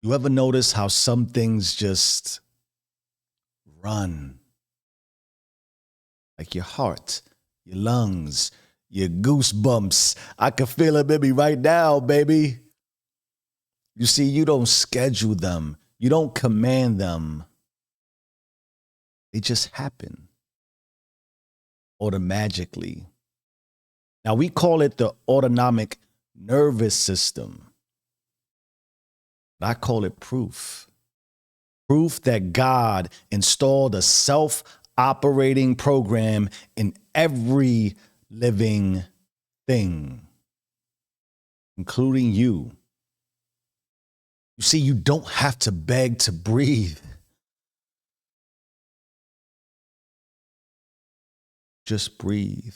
You ever notice how some things just run? Like your heart, your lungs, your goosebumps. I can feel it, baby, right now, baby. You see, you don't schedule them. You don't command them. They just happen automatically. Now, we call it the autonomic nervous system. But I call it proof. Proof that God installed a self-operating program in every living thing, including you. You see, you don't have to beg to breathe. Just breathe.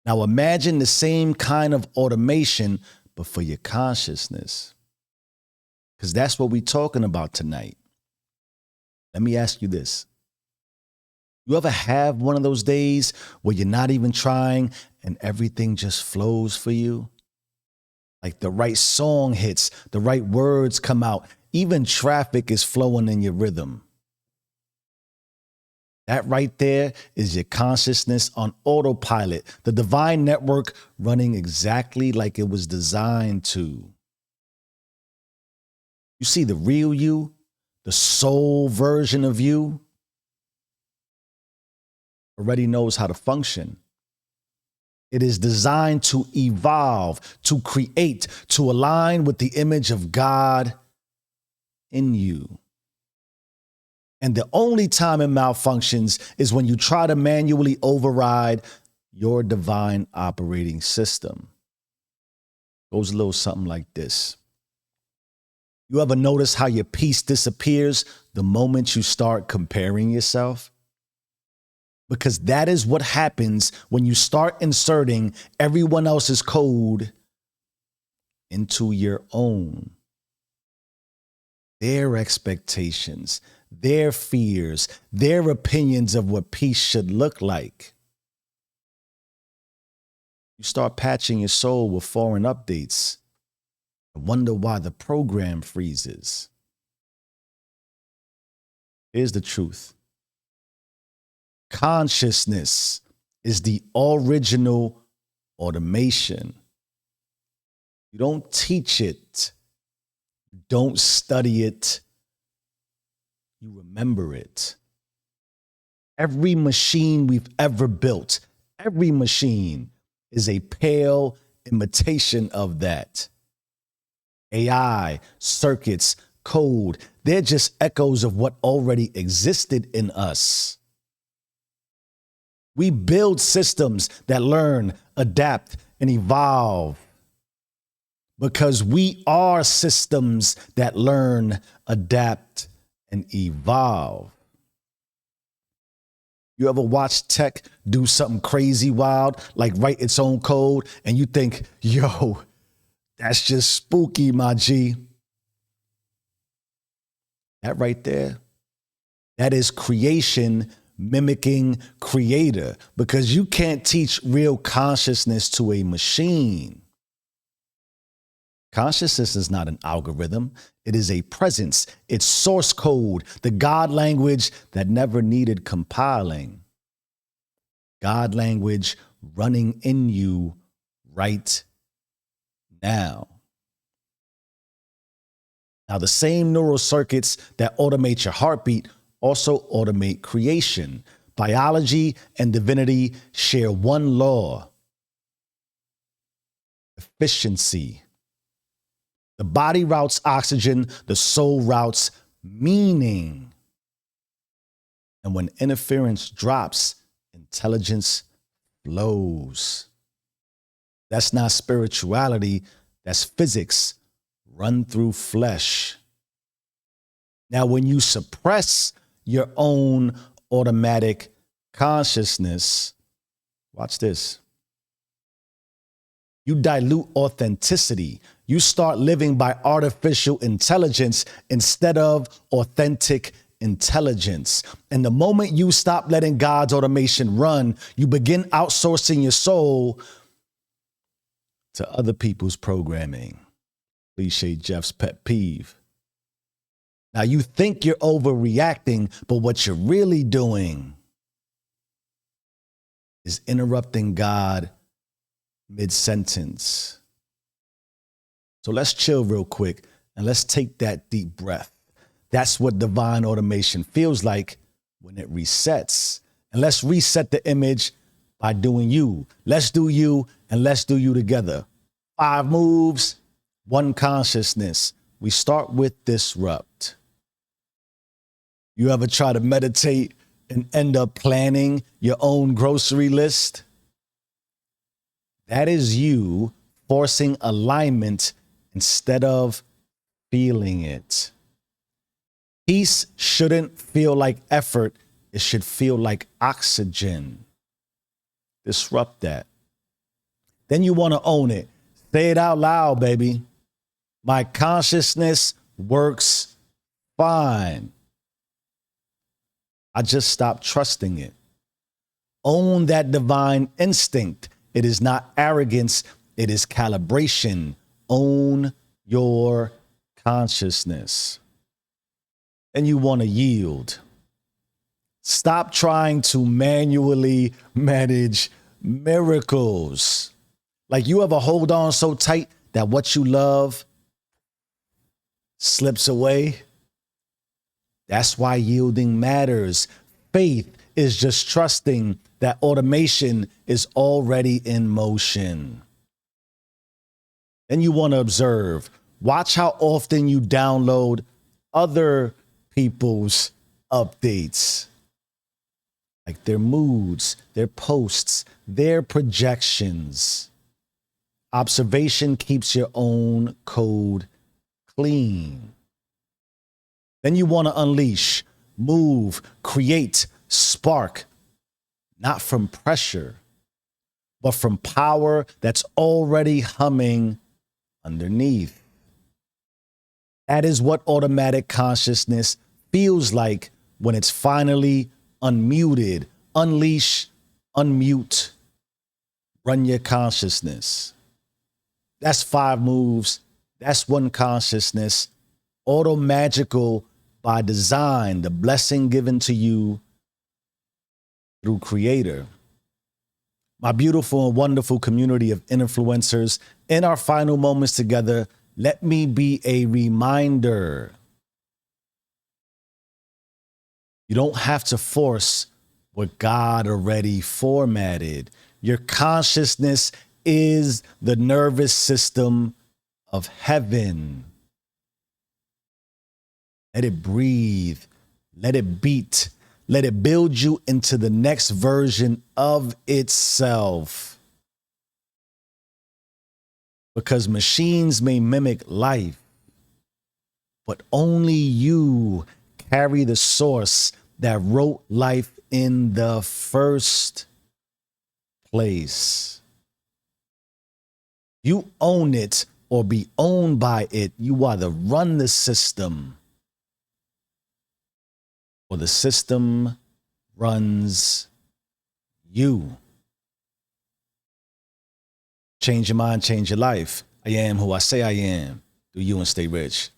Now imagine the same kind of automation, but for your consciousness. Because that's what we're talking about tonight. Let me ask you this. You ever have one of those days where you're not even trying and everything just flows for you? Like the right song hits, the right words come out, even traffic is flowing in your rhythm. That right there is your consciousness on autopilot, the divine network running exactly like it was designed to. You see, the real you, the soul version of you, already knows how to function. It is designed to evolve, to create, to align with the image of God in you. And the only time it malfunctions is when you try to manually override your divine operating system. Goes a little something like this. You ever notice how your peace disappears the moment you start comparing yourself? Because that is what happens when you start inserting everyone else's code into your own. Their expectations, their fears, their opinions of what peace should look like. You start patching your soul with foreign updates and wonder why the program freezes. Here's the truth. Consciousness is the original automation. You don't teach it. You don't study it. You remember it. Every machine we've ever built, every machine is a pale imitation of that. AI, circuits, code, they're just echoes of what already existed in us. We build systems that learn, adapt, and evolve because we are systems that learn, adapt, and evolve. You ever watch tech do something crazy wild, like write its own code, and you think, yo, that's just spooky, my G. That right there, that is creation mimicking creator, because you can't teach real consciousness to a machine. Consciousness is not an algorithm. It is a presence. It's source code, the God language that never needed compiling. God language running in you right now. Now, the same neural circuits that automate your heartbeat also automate creation. Biology and divinity share one law: efficiency. The body routes oxygen, the soul routes meaning. And when interference drops, intelligence flows. That's not spirituality, that's physics run through flesh. Now, when you suppress your own automatic consciousness, watch this. You dilute authenticity. You start living by artificial intelligence instead of authentic intelligence. And the moment you stop letting God's automation run, you begin outsourcing your soul to other people's programming. Cliché Jeff's pet peeve. Now you think you're overreacting, but what you're really doing is interrupting God mid-sentence. So let's chill real quick and let's take that deep breath. That's what divine automation feels like when it resets. And let's reset the image by doing you. Let's do you and let's do you together. 5 moves, 1 consciousness. We start with disrupt. You ever try to meditate and end up planning your own grocery list? That is you forcing alignment instead of feeling it. Peace shouldn't feel like effort. It should feel like oxygen. Disrupt that. Then you want to own it. Say it out loud, baby. My consciousness works fine. I just stopped trusting it. Own that divine instinct. It is not arrogance. It is calibration. Own your consciousness. And you want to yield. Stop trying to manually manage miracles. Like you ever hold on so tight that what you love slips away? That's why yielding matters. Faith is just trusting that automation is already in motion. Then you want to observe. Watch how often you download other people's updates, like their moods, their posts, their projections. Observation keeps your own code clean. Then you want to unleash, move, create, spark, not from pressure, but from power that's already humming underneath. That is what automatic consciousness feels like when it's finally unmuted. Unleash, unmute, run your consciousness. That's 5 moves. That's 1 consciousness. Auto magical by design, the blessing given to you through Creator. My beautiful and wonderful community of influencers, in our final moments together, let me be a reminder. You don't have to force what God already formatted. Your consciousness is the nervous system of heaven. Let it breathe. Let it beat. Let it build you into the next version of itself. Because machines may mimic life, but only you carry the source that wrote life in the first place. You own it or be owned by it. You either run the system or the system runs you. Change your mind, change your life. I am who I say I am. Do you and stay rich.